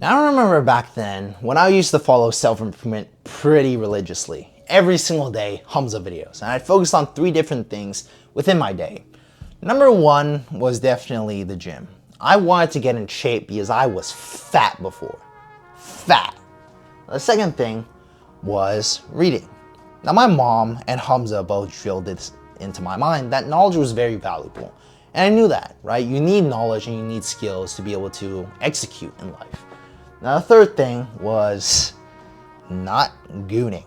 Now I remember back then when I used to follow self-improvement pretty religiously. Every single day, Hamza videos. And I focused on 3 different things within my day. Number 1 was definitely the gym. I wanted to get in shape because I was fat before. Fat. The second thing was reading. Now my mom and Hamza both drilled this into my mind that knowledge was very valuable. And I knew that, right? You need knowledge and you need skills to be able to execute in life. Now the third thing was not gooning.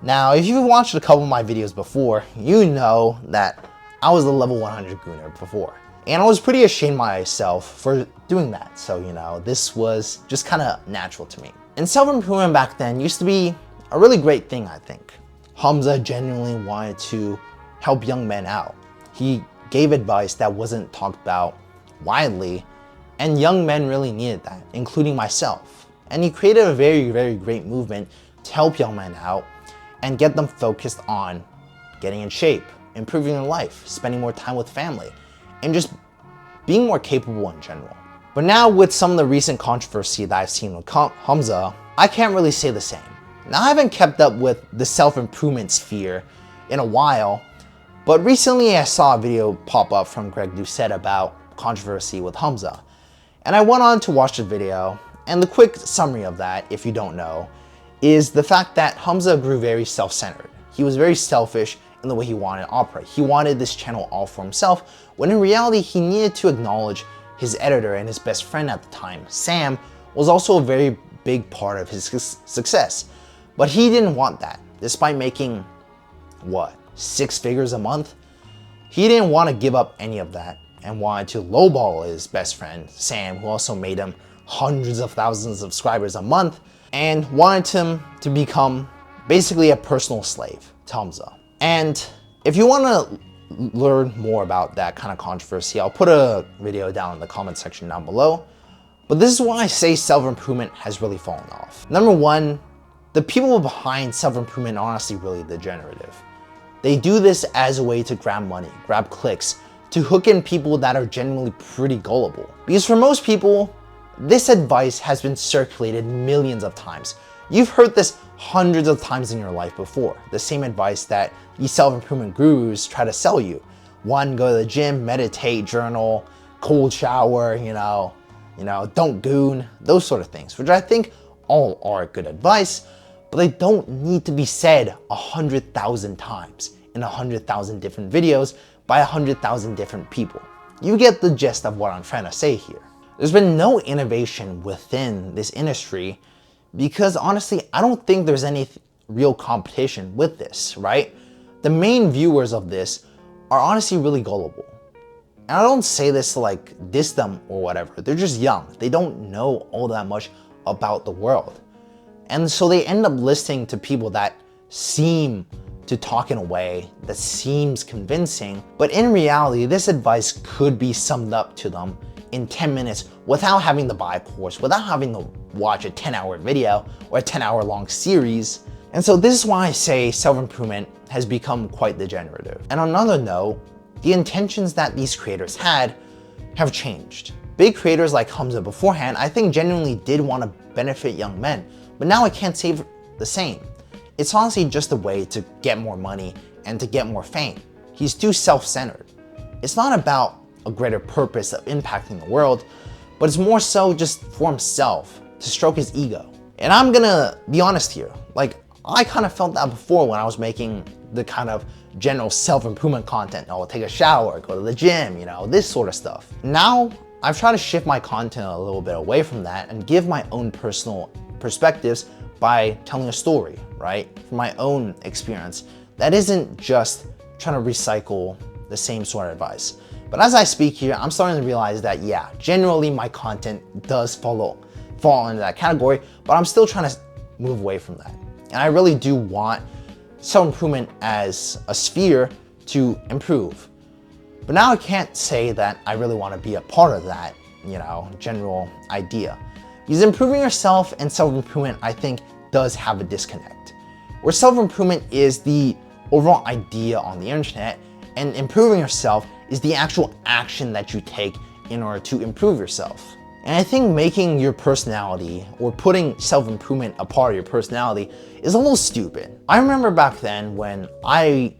Now if you've watched a couple of my videos before, you know that I was a level 100 gooner before. And I was pretty ashamed of myself for doing that. So, this was just kind of natural to me. And self-improvement back then used to be a really great thing, I think. Hamza genuinely wanted to help young men out. He gave advice that wasn't talked about widely, and young men really needed that, including myself. And he created a very, very great movement to help young men out and get them focused on getting in shape, improving their life, spending more time with family, and just being more capable in general. But now with some of the recent controversy that I've seen with Hamza, I can't really say the same. Now I haven't kept up with the self-improvement sphere in a while, but recently I saw a video pop up from Greg Doucette about controversy with Hamza. And I went on to watch the video, and the quick summary of that, if you don't know, is the fact that Hamza grew very self-centered. He was very selfish in the way he wanted to operate. He wanted this channel all for himself, when in reality he needed to acknowledge his editor and his best friend at the time, Sam, was also a very big part of his success. But he didn't want that. Despite making, 6 figures a month? He didn't want to give up any of that and wanted to lowball his best friend, Sam, who also made him hundreds of thousands of subscribers a month, and wanted him to become basically a personal slave to Hamza. And if you want to learn more about that kind of controversy, I'll put a video down in the comment section down below. But this is why I say self-improvement has really fallen off. Number 1, the people behind self-improvement are honestly really degenerative. They do this as a way to grab money, grab clicks, to hook in people that are genuinely pretty gullible. Because for most people, this advice has been circulated millions of times. You've heard this hundreds of times in your life before. The same advice that these self-improvement gurus try to sell you. 1, go to the gym, meditate, journal, cold shower, don't goon, those sort of things, which I think all are good advice, but they don't need to be said 100,000 times in 100,000 different videos by 100,000 different people. You get the gist of what I'm trying to say here. There's been no innovation within this industry because honestly, I don't think there's any real competition with this, right? The main viewers of this are honestly really gullible. And I don't say this to diss them or whatever. They're just young. They don't know all that much about the world. And so they end up listening to people that seem to talk in a way that seems convincing, but in reality, this advice could be summed up to them in 10 minutes without having to buy a course, without having to watch a 10-hour video or a 10-hour long series. And so this is why I say self-improvement has become quite degenerative. And on another note, the intentions that these creators had have changed. Big creators like Hamza beforehand, I think genuinely did want to benefit young men, but now I can't say the same. It's honestly just a way to get more money and to get more fame. He's too self-centered. It's not about a greater purpose of impacting the world, but it's more so just for himself, to stroke his ego. And I'm gonna be honest here, I kind of felt that before when I was making the kind of general self-improvement content. I'll take a shower, go to the gym, this sort of stuff. Now, I've tried to shift my content a little bit away from that and give my own personal perspectives by telling a story, right? From my own experience. That isn't just trying to recycle the same sort of advice. But as I speak here, I'm starting to realize that, yeah, generally my content does fall into that category, but I'm still trying to move away from that. And I really do want self-improvement as a sphere to improve. But now I can't say that I really want to be a part of that, general idea. Because improving yourself and self-improvement, I think, does have a disconnect. Where self-improvement is the overall idea on the internet, and improving yourself is the actual action that you take in order to improve yourself. And I think making your personality or putting self-improvement a part of your personality is a little stupid. I remember back then when I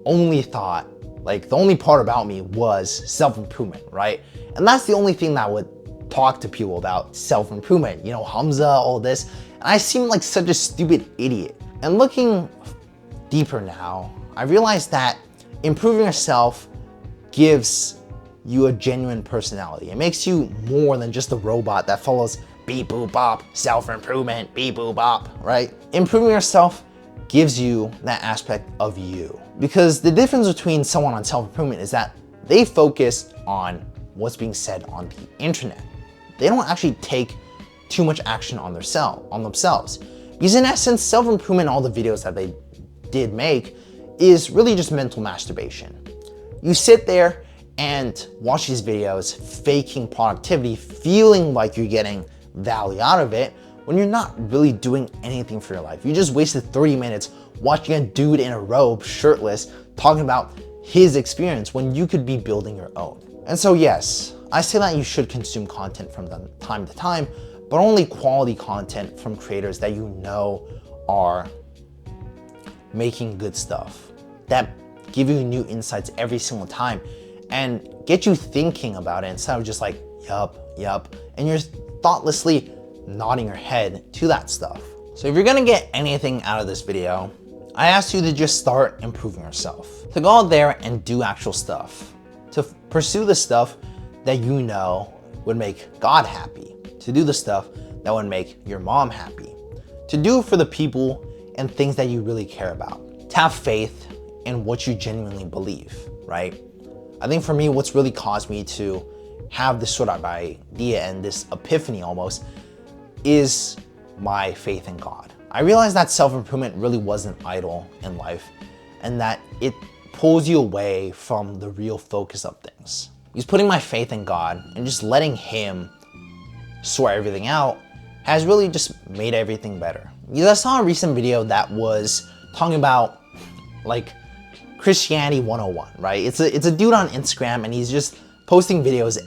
only thought, like, the only part about me was self-improvement, right? And that's the only thing that I would talk to people about, self-improvement, you know, Hamza, all this. And I seemed like such a stupid idiot. And looking deeper now, I realized that improving yourself gives you a genuine personality. It makes you more than just a robot that follows beep boop bop, self-improvement, beep boop bop, right? Improving yourself gives you that aspect of you. Because the difference between someone on self-improvement is that they focus on what's being said on the internet. They don't actually take too much action on themselves. Because in essence, self-improvement, all the videos that they did make, is really just mental masturbation. You sit there and watch these videos, faking productivity, feeling like you're getting value out of it, when you're not really doing anything for your life. You just wasted 30 minutes watching a dude in a robe, shirtless, talking about his experience when you could be building your own. And so yes, I say that you should consume content from time to time, but only quality content from creators that you know are making good stuff, that give you new insights every single time and get you thinking about it instead of just like, yup, and you're thoughtlessly nodding your head to that stuff. So if you're gonna get anything out of this video, I ask you to just start improving yourself, to go out there and do actual stuff, to pursue the stuff that you know would make God happy, to do the stuff that would make your mom happy, to do for the people and things that you really care about, to have faith in what you genuinely believe, right? I think for me, what's really caused me to have this sort of idea and this epiphany almost is my faith in God. I realized that self-improvement really was an idol in life and that it pulls you away from the real focus of things. Because putting my faith in God and just letting Him sort everything out has really just made everything better. Because I saw a recent video that was talking about like Christianity 101, right? It's a dude on Instagram and he's just posting videos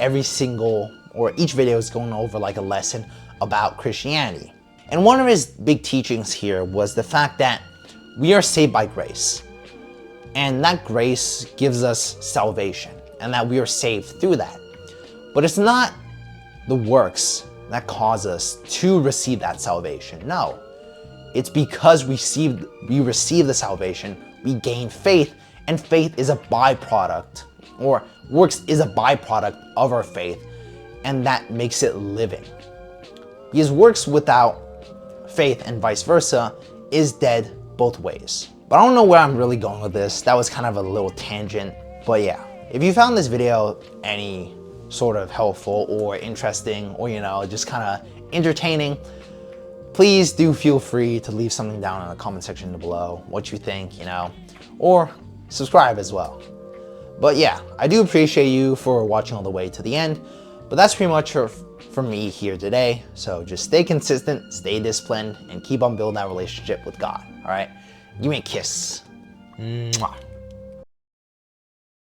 each video is going over like a lesson about Christianity. And one of his big teachings here was the fact that we are saved by grace. And that grace gives us salvation and that we are saved through that. But it's not the works that cause us to receive that salvation. No, it's because we receive the salvation, we gain faith, and faith is a byproduct, or works is a byproduct of our faith, and that makes it living. Because works without faith and vice versa is dead both ways. But I don't know where I'm really going with this. That was kind of a little tangent, but yeah. If you found this video any sort of helpful or interesting or, just kind of entertaining, please do feel free to leave something down in the comment section below, what you think, or subscribe as well. But yeah, I do appreciate you for watching all the way to the end, but that's pretty much for me here today. So just stay consistent, stay disciplined, and keep on building that relationship with God, all right? Give me a kiss. Mwah.